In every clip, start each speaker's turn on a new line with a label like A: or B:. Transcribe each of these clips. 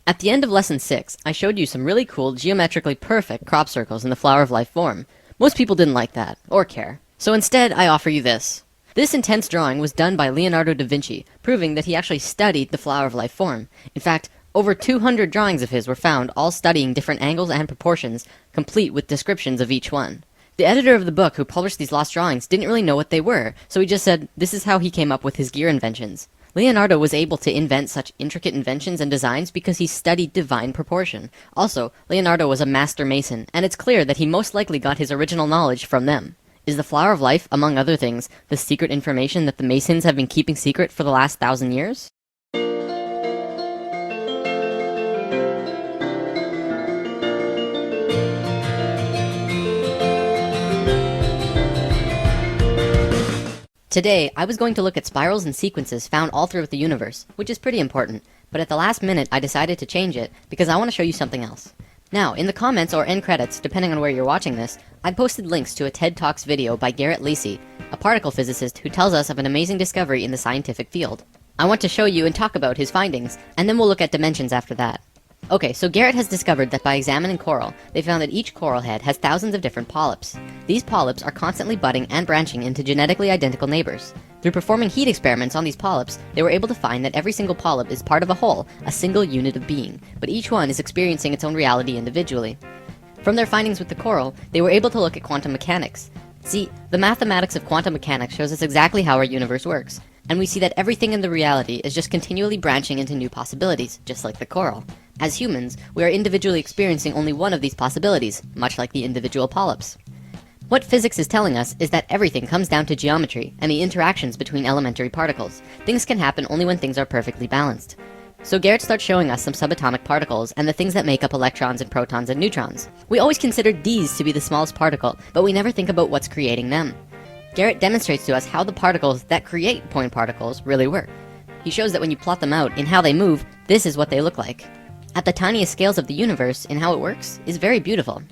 A: At the end of lesson 6, I showed you some really cool geometrically perfect crop circles in the flower of life form. Most people didn't like that, or care. So instead, I offer you this. This intense drawing was done by Leonardo da Vinci, proving that he actually studied the flower of life form. In fact, over 200 drawings of his were found, all studying different angles and proportions, complete with descriptions of each one. The editor of the book who published these lost drawings didn't really know what they were, so he just said this is how he came up with his gear inventions. Leonardo was able to invent such intricate inventions and designs because he studied divine proportion. Also, Leonardo was a master mason, and it's clear that he most likely got his original knowledge from them. Is the flower of life, among other things, the secret information that the Masons have been keeping secret for the last 1,000 years? Today, I was going to look at spirals and sequences found all throughout the universe, which is pretty important, but at the last minute I decided to change it because I want to show you something else. Now, in the comments or end credits, depending on where you're watching this, I posted links to a TED Talks video by Garrett Lacey, a particle physicist who tells us of an amazing discovery in the scientific field. I want to show you and talk about his findings, and then we'll look at dimensions after that. Okay, so Garrett has discovered that by examining coral, they found that each coral head has thousands of different polyps. These polyps are constantly budding and branching into genetically identical neighbors. Through performing heat experiments on these polyps, they were able to find that every single polyp is part of a whole, a single unit of being, but each one is experiencing its own reality individually. From their findings with the coral, they were able to look at quantum mechanics. See, the mathematics of quantum mechanics shows us exactly how our universe works, and we see that everything in the reality is just continually branching into new possibilities, just like the coral. As humans, we are individually experiencing only one of these possibilities, much like the individual polyps. What physics is telling us is that everything comes down to geometry and the interactions between elementary particles. Things can happen only when things are perfectly balanced. So Garrett starts showing us some subatomic particles and the things that make up electrons and protons and neutrons. We always consider these to be the smallest particle, but we never think about what's creating them. Garrett demonstrates to us how the particles that create point particles really work. He shows that when you plot them out in how they move, this is what they look like. At the tiniest scales of the universe, in how it works, is very beautiful.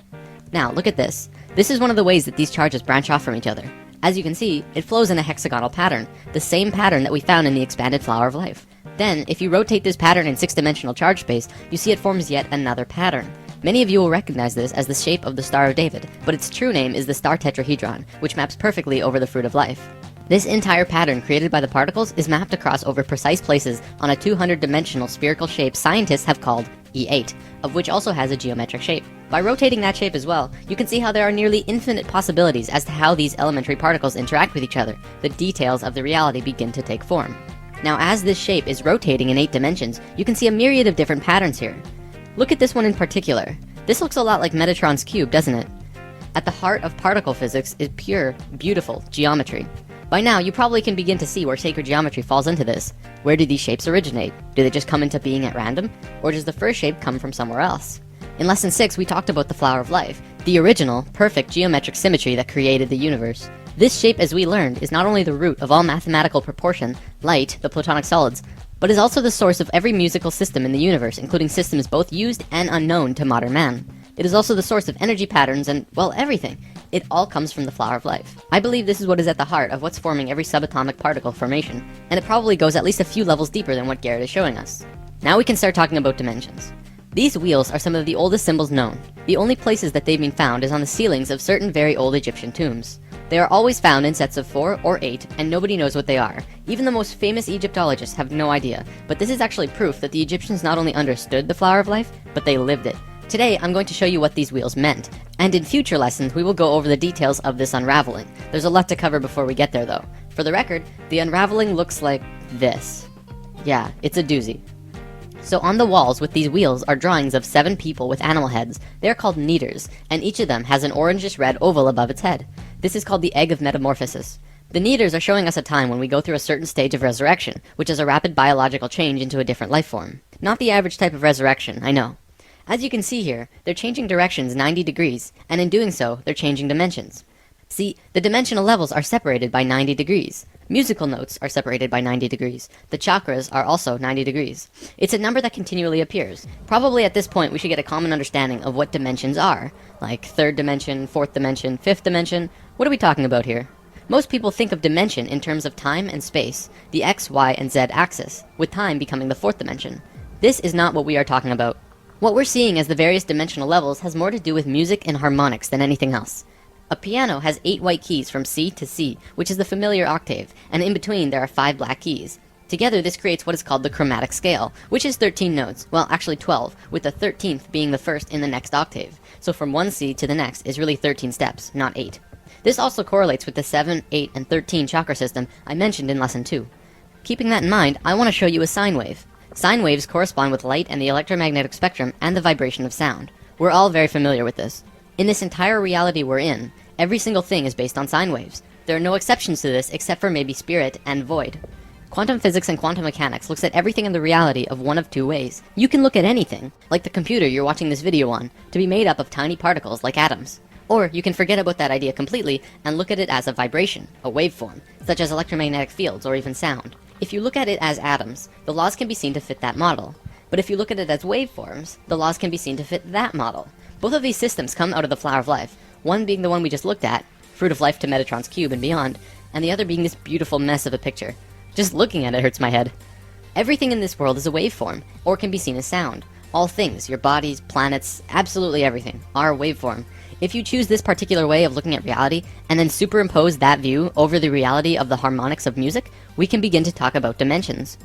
A: Now, look at this. This is one of the ways that these charges branch off from each other. As you can see, it flows in a hexagonal pattern, the same pattern that we found in the expanded flower of life. Then, if you rotate this pattern in 6-dimensional charge space, you see it forms yet another pattern. Many of you will recognize this as the shape of the Star of David, but its true name is the star tetrahedron, which maps perfectly over the fruit of life. This entire pattern created by the particles is mapped across over precise places on a 200-dimensional spherical shape scientists have called E8, of which also has a geometric shape. By rotating that shape as well, you can see how there are nearly infinite possibilities as to how these elementary particles interact with each other. The details of the reality begin to take form. Now, as this shape is rotating in 8 dimensions, you can see a myriad of different patterns here. Look at this one in particular. This looks a lot like Metatron's cube, doesn't it? At the heart of particle physics is pure, beautiful geometry. By now, you probably can begin to see where sacred geometry falls into this. Where do these shapes originate? Do they just come into being at random? Or does the first shape come from somewhere else? In lesson 6, we talked about the flower of life, the original, perfect geometric symmetry that created the universe. This shape, as we learned, is not only the root of all mathematical proportion, light, the platonic solids, but is also the source of every musical system in the universe, including systems both used and unknown to modern man. It is also the source of energy patterns and, well, everything. It all comes from the flower of life. I believe this is what is at the heart of what's forming every subatomic particle formation, and it probably goes at least a few levels deeper than what Garrett is showing us. Now we can start talking about dimensions. These wheels are some of the oldest symbols known. The only places that they've been found is on the ceilings of certain very old Egyptian tombs. They are always found in sets of 4 or 8, and nobody knows what they are. Even the most famous Egyptologists have no idea, but this is actually proof that the Egyptians not only understood the flower of life, but they lived it. Today, I'm going to show you what these wheels meant, and in future lessons, we will go over the details of this unraveling. There's a lot to cover before we get there, though. For the record, the unraveling looks like this. Yeah, it's a doozy. So on the walls with these wheels are drawings of 7 people with animal heads. They're called neiters, and each of them has an orangish-red oval above its head. This is called the egg of metamorphosis. The neiters are showing us a time when we go through a certain stage of resurrection, which is a rapid biological change into a different life form. Not the average type of resurrection, I know. As you can see here, they're changing directions 90 degrees, and in doing so, they're changing dimensions. See, the dimensional levels are separated by 90 degrees. Musical notes are separated by 90 degrees. The chakras are also 90 degrees. It's a number that continually appears. Probably at this point we should get a common understanding of what dimensions are, like 3rd dimension, 4th dimension, 5th dimension. What are we talking about here? Most people think of dimension in terms of time and space, the x, y, and z axis, with time becoming the 4th dimension. This is not what we are talking about. What we're seeing as the various dimensional levels has more to do with music and harmonics than anything else. A piano has 8 white keys from C to C, which is the familiar octave, and in between there are 5 black keys. Together this creates what is called the chromatic scale, which is 13 notes, well actually 12, with the 13th being the first in the next octave. So from one C to the next is really 13 steps, not 8. This also correlates with the 7, 8, and 13 chakra system I mentioned in lesson 2. Keeping that in mind, I want to show you a sine wave. Sine waves correspond with light and the electromagnetic spectrum and the vibration of sound. We're all very familiar with this. In this entire reality we're in, every single thing is based on sine waves. There are no exceptions to this except for maybe spirit and void. Quantum physics and quantum mechanics looks at everything in the reality of one of two ways. You can look at anything, like the computer you're watching this video on, to be made up of tiny particles like atoms. Or you can forget about that idea completely and look at it as a vibration, a waveform, such as electromagnetic fields or even sound. If you look at it as atoms, the laws can be seen to fit that model. But if you look at it as waveforms, the laws can be seen to fit that model. Both of these systems come out of the flower of life, one being the one we just looked at, fruit of life to Metatron's cube and beyond, and the other being this beautiful mess of a picture. Just looking at it hurts my head. Everything in this world is a waveform, or can be seen as sound. All things, your bodies, planets, absolutely everything, are a waveform. If you choose this particular way of looking at reality, and then superimpose that view over the reality of the harmonics of music, we can begin to talk about dimensions.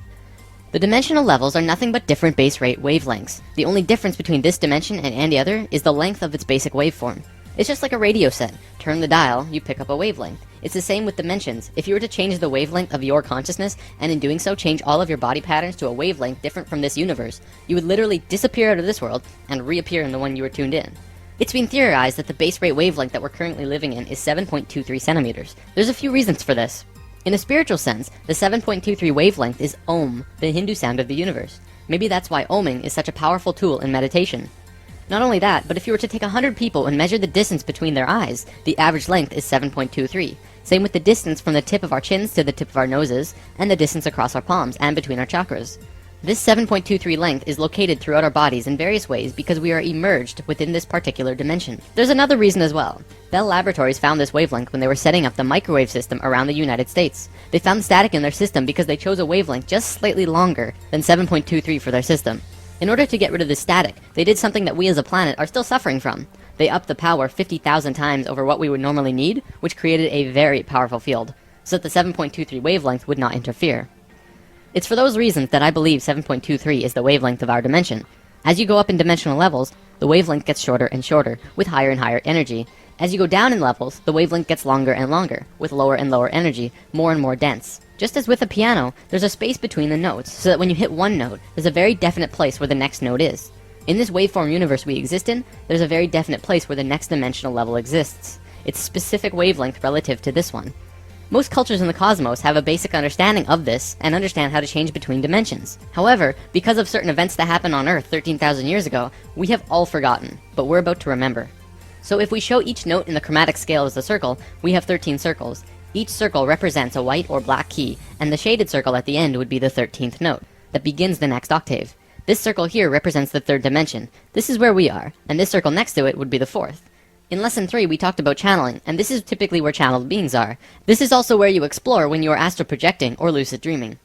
A: The dimensional levels are nothing but different base rate wavelengths. The only difference between this dimension and any other is the length of its basic waveform. It's just like a radio set. Turn the dial, you pick up a wavelength. It's the same with dimensions. If you were to change the wavelength of your consciousness, and in doing so change all of your body patterns to a wavelength different from this universe, you would literally disappear out of this world and reappear in the one you were tuned in. It's been theorized that the base rate wavelength that we're currently living in is 7.23 centimeters. There's a few reasons for this. In a spiritual sense, the 7.23 wavelength is Om, the Hindu sound of the universe. Maybe that's why Oming is such a powerful tool in meditation. Not only that, but if you were to take 100 people and measure the distance between their eyes, the average length is 7.23. Same with the distance from the tip of our chins to the tip of our noses, and the distance across our palms and between our chakras. This 7.23 length is located throughout our bodies in various ways because we are emerged within this particular dimension. There's another reason as well. Bell Laboratories found this wavelength when they were setting up the microwave system around the United States. They found static in their system because they chose a wavelength just slightly longer than 7.23 for their system. In order to get rid of this static, they did something that we as a planet are still suffering from. They upped the power 50,000 times over what we would normally need, which created a very powerful field, so that the 7.23 wavelength would not interfere. It's for those reasons that I believe 7.23 is the wavelength of our dimension. As you go up in dimensional levels, the wavelength gets shorter and shorter, with higher and higher energy. As you go down in levels, the wavelength gets longer and longer, with lower and lower energy, more and more dense. Just as with a piano, there's a space between the notes, so that when you hit one note, there's a very definite place where the next note is. In this waveform universe we exist in, there's a very definite place where the next dimensional level exists. It's a specific wavelength relative to this one. Most cultures in the cosmos have a basic understanding of this, and understand how to change between dimensions. However, because of certain events that happened on Earth 13,000 years ago, we have all forgotten, but we're about to remember. So if we show each note in the chromatic scale as a circle, we have 13 circles. Each circle represents a white or black key, and the shaded circle at the end would be the 13th note, that begins the next octave. This circle here represents the third dimension. This is where we are, and this circle next to it would be the fourth. In lesson 3 we talked about channeling, and this is typically where channeled beings are. This is also where you explore when you are astral projecting or lucid dreaming.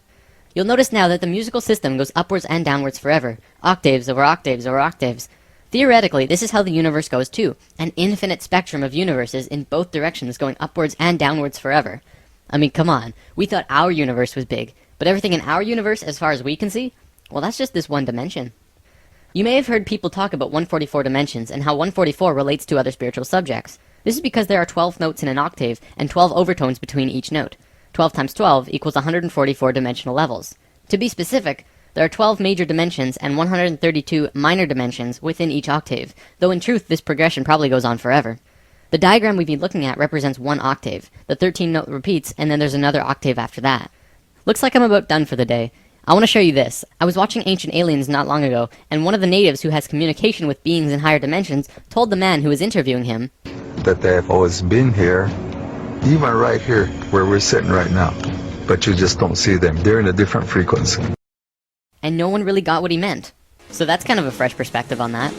A: You'll notice now that the musical system goes upwards and downwards forever, octaves over octaves over octaves. Theoretically, this is how the universe goes too, an infinite spectrum of universes in both directions going upwards and downwards forever. I mean, come on, we thought our universe was big, but everything in our universe, as far as we can see, well, that's just this one dimension. You may have heard people talk about 144 dimensions and how 144 relates to other spiritual subjects. This is because there are 12 notes in an octave and 12 overtones between each note. 12 times 12 equals 144 dimensional levels. To be specific, there are 12 major dimensions and 132 minor dimensions within each octave, though in truth this progression probably goes on forever. The diagram we've been looking at represents one octave. The 13th note repeats, and then there's another octave after that. Looks like I'm about done for the day. I want to show you this. I was watching Ancient Aliens not long ago, and one of the natives who has communication with beings in higher dimensions told the man who was interviewing him
B: that they have always been here, even right here where we're sitting right now, but you just don't see them. They're in a different frequency.
A: And no one really got what he meant. So that's kind of a fresh perspective on that.